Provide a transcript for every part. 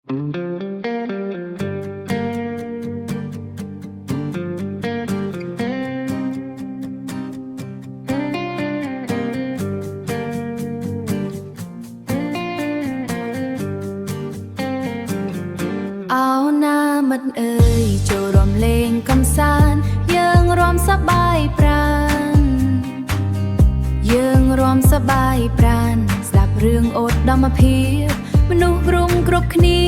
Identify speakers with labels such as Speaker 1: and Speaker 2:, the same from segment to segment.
Speaker 1: เอาหน้ามันเอ่ยโจรวมเลงกำสานยังรวมสบายปราณยังรวมสบายปราณสลับเรื่องอดดำมาเพียบมนุษย์รุมกรุบគ្នា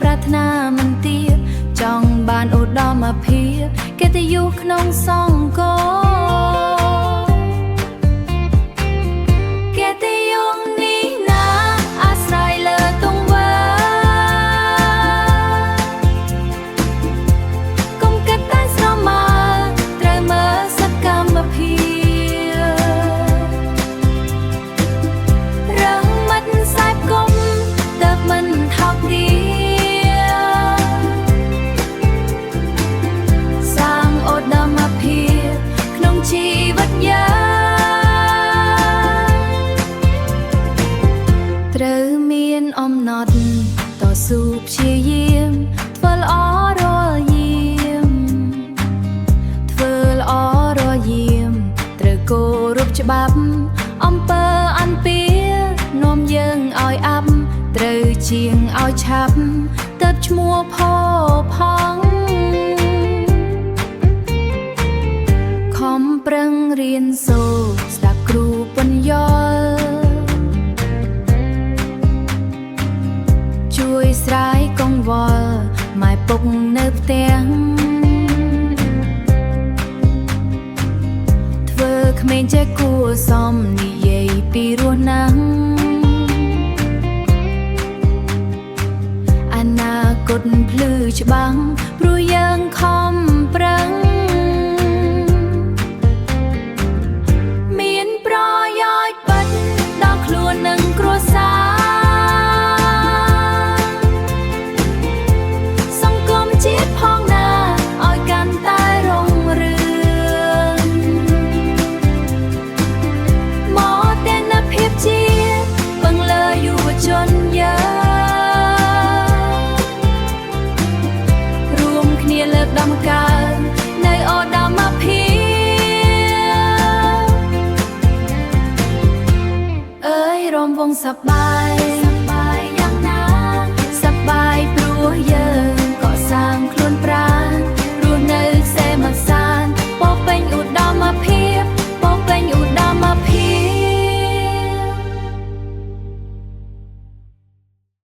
Speaker 1: ปรารถนามันเตียบจองบานอดดำมาเพียบเกตอยู่ขนมสองกอเกตยงนี้นะอาศัยเลอตรงว่าត្រូវមានអំណត់តស៊ូព្យាយាមធ្វើល្អរាល់យាមធ្វើល្អរាល់យាមត្រូវគោរពច្បាប់អំពើអន់ពៀនាំយើងឲ្យអាប់ត្រូវជាងឲ្យឆាប់ទៅឈ្មោះផោផងខំប្រឹងរៀនសូត្រស្ដាប់គ្រូពន្យល់ជួយស្រាយកង្វល់ម៉ែពុកនៅផ្ទះធ្វើក្មេងចេះគួសមនិយាយពីរស់ណាស់អនាគតភ្លឺច្បាស់ព្រោះ